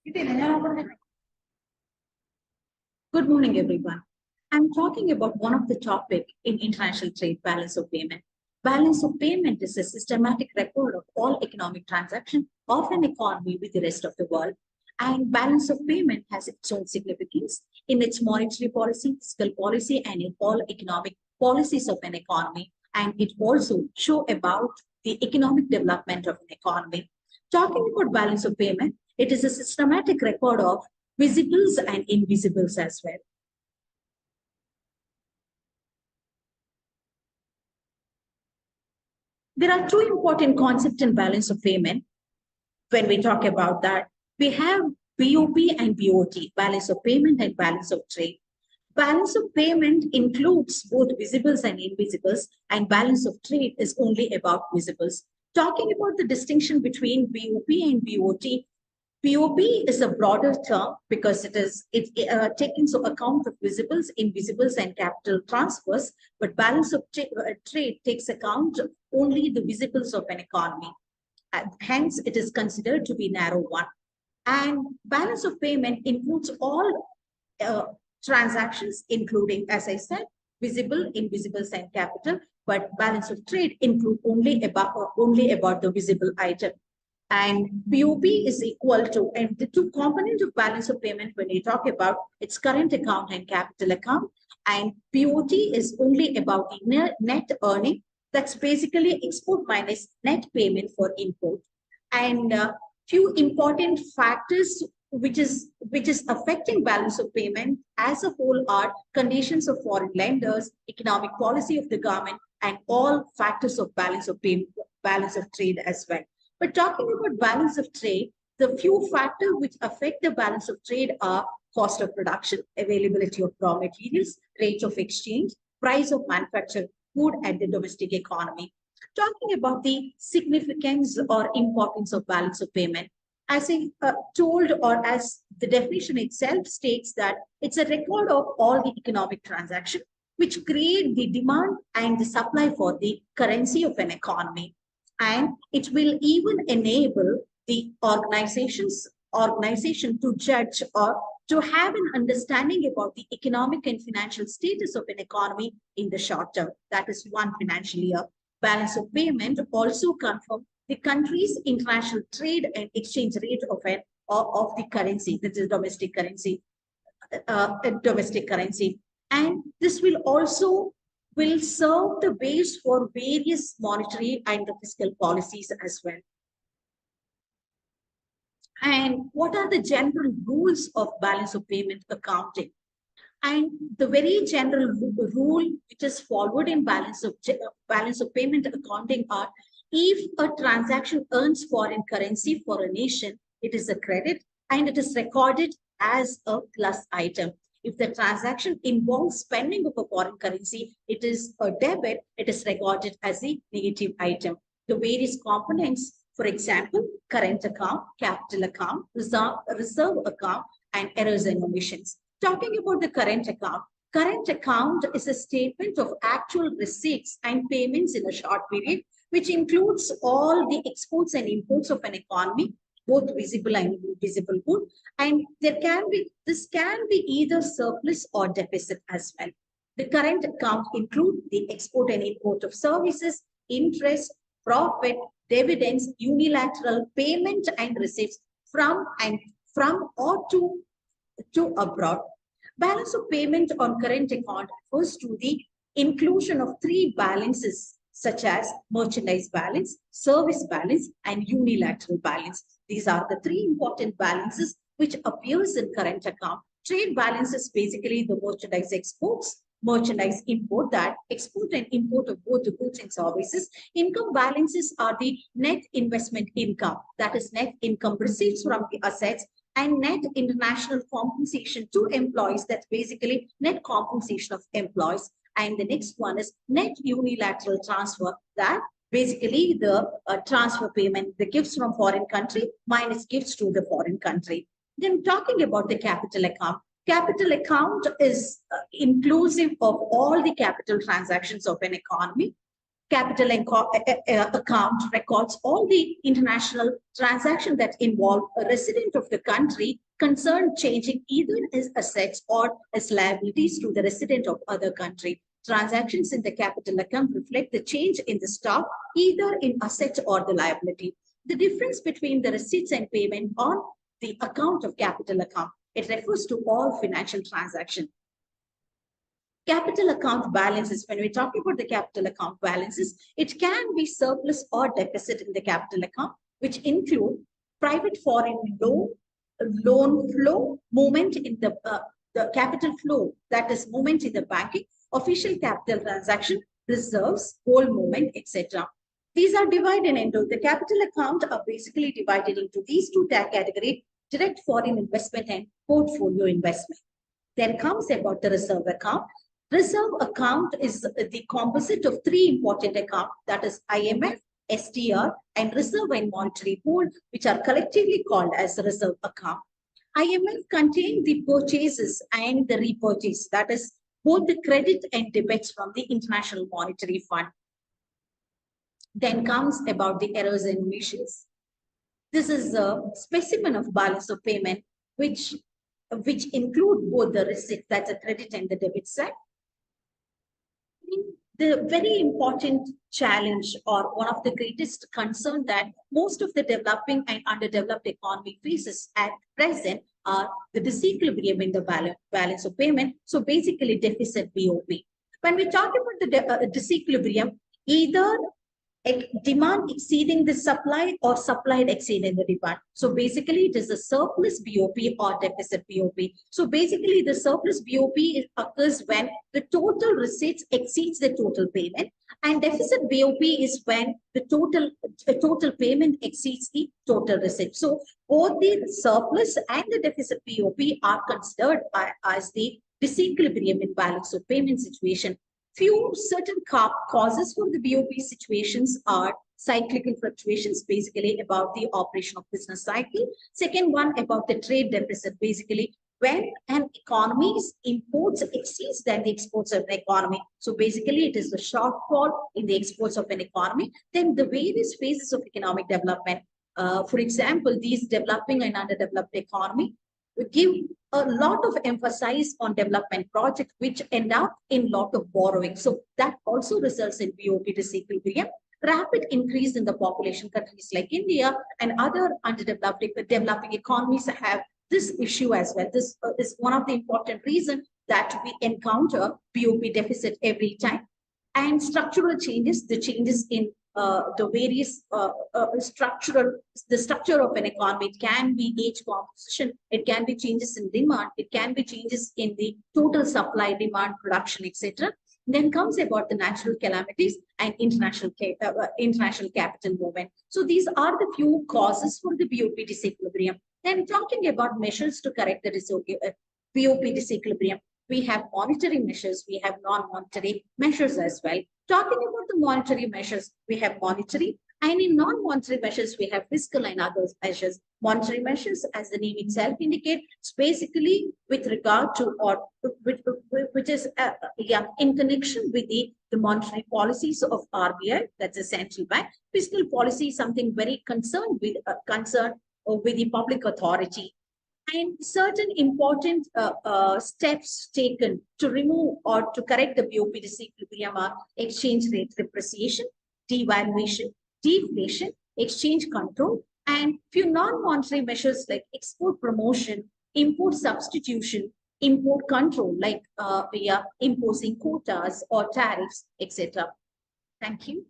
Good morning, everyone. I'm talking about one of the topic in international trade, balance of payment. Balance of payment is a systematic record of all economic transactions of an economy with the rest of the world. And balance of payment has its own significance in its monetary policy, fiscal policy, and in all economic policies of an economy. And it also show about the economic development of an economy. Talking about balance of payment, it is a systematic record of visibles and invisibles as well. There are two important concepts in balance of payment. When we talk about that, we have BOP and BOT, balance of payment and balance of trade. Balance of payment includes both visibles and invisibles, and balance of trade is only about visibles. Talking about the distinction between BOP and BOT, POP is a broader term because it's taking into account of visibles, invisibles, and capital transfers. But balance of trade takes account only the visibles of an economy. Hence, it is considered to be narrow one. And balance of payment includes all transactions, including, as I said, visible, invisibles, and capital. But balance of trade include only about the visible item. And BOP is equal to, and the two components of balance of payment when we talk about its current account and capital account, and BOT is only about the net earning. That's basically export minus net payment for import. And few important factors which is affecting balance of payment as a whole are conditions of foreign lenders, economic policy of the government, and all factors of balance of payment, balance of trade as well. But talking about balance of trade, the few factors which affect the balance of trade are cost of production, availability of raw materials, rate of exchange, price of manufactured good at the domestic economy. Talking about the significance or importance of balance of payment, as I told, or as the definition itself states, that it's a record of all the economic transactions which create the demand and the supply for the currency of an economy. And it will even enable the organization to judge or to have an understanding about the economic and financial status of an economy in the short term. That is one financial year. Balance of payment also confirm the country's international trade and exchange rate of the currency, that is domestic currency, and this will also serve the base for various monetary and the fiscal policies as well. And what are the general rules of balance of payment accounting? And the very general rule which is followed in balance of payment accounting are: if a transaction earns foreign currency for a nation, it is a credit and it is recorded as a plus item. If the transaction involves spending of a foreign currency, it is a debit, it is recorded as a negative item. The various components, for example, current account, capital account, reserve account, and errors and omissions. Talking about the current account is a statement of actual receipts and payments in a short period, which includes all the exports and imports of an economy, both visible and invisible good. And this can be either surplus or deficit as well. The current account include the export and import of services, interest, profit, dividends, unilateral payment and receipts from or to abroad. Balance of payment on current account refers to the inclusion of three balances such as merchandise balance, service balance, and unilateral balance. These are the three important balances which appears in current account. Trade balance is basically the merchandise exports, merchandise import, that export and import of both the goods and services. Income balances are the net investment income, that is net income receipts from the assets, and net international compensation to employees, that's basically net compensation of employees. And the next one is net unilateral transfer, that basically the transfer payment, the gifts from foreign country minus gifts to the foreign country. Then talking about the capital account. Capital account is inclusive of all the capital transactions of an economy. capital account records all the international transactions that involve a resident of the country concerned changing either his assets or his liabilities to the resident of other country. Transactions in the capital account reflect the change in the stock, either in asset or the liability. The difference between the receipts and payment on the account of capital account, it refers to all financial transactions. Capital account balances, when we talk about the capital account balances, it can be surplus or deficit in the capital account, which include private foreign loan flow, movement in the capital flow, that is movement in the banking, official capital transaction, reserves, whole movement, etc. These are divided into, the capital account are basically divided into these two categories: direct foreign investment and portfolio investment. Then comes about the reserve account. Reserve account is the composite of three important accounts, that is IMF, STR, and reserve and monetary pool, which are collectively called as the reserve account. IMF contains the purchases and the repurchase, that is both the credit and debits from the International Monetary Fund. Then comes about the errors and omissions. This is a specimen of balance of payment, which include both the receipt, that's a credit, and the debit side. The very important challenge, or one of the greatest concern that most of the developing and underdeveloped economy faces at present, are the disequilibrium in the balance of payment. So basically deficit BOP. When we talk about the disequilibrium, either demand exceeding the supply or supply exceeding the demand. So basically it is a surplus BOP or deficit BOP. So basically the surplus BOP occurs when the total receipts exceeds the total payment, and deficit BOP is when the total payment exceeds the total receipt. So both the surplus and the deficit BOP are considered as the disequilibrium in balance of payment situation. Few certain causes for the BOP situations are cyclical fluctuations, basically about the operation of business cycle. Second one, about the trade deficit, basically when an economy's imports exceeds than the exports of the economy. So basically it is the shortfall in the exports of an economy. Then the various phases of economic development. For example, these developing and underdeveloped economy give a lot of emphasis on development projects, which end up in lot of borrowing. So that also results in BOP disequilibrium. Rapid increase in the population, countries like India and other underdeveloped developing economies have this issue as well. This is one of the important reasons that we encounter BOP deficit every time. And structural changes, the changes in the various the structure of an economy. It can be age composition, it can be changes in demand, it can be changes in the total supply, demand, production, etc. Then comes about the natural calamities and international capital movement. So these are the few causes for the BOP disequilibrium. Then talking about measures to correct the BOP disequilibrium, we have monetary measures, we have non-monetary measures as well. Talking about the monetary measures, we have monetary, and in non-monetary measures, we have fiscal and other measures. Monetary measures, as the name itself indicates, it's basically with regard to, or which is in connection with the monetary policies of RBI, that's the central bank. Fiscal policy is something very concerned with the public authority. And certain important steps taken to remove or to correct the BOP disequilibrium are exchange rate depreciation, devaluation, deflation, exchange control, and few non-monetary measures like export promotion, import substitution, import control, like imposing quotas or tariffs, etc. Thank you.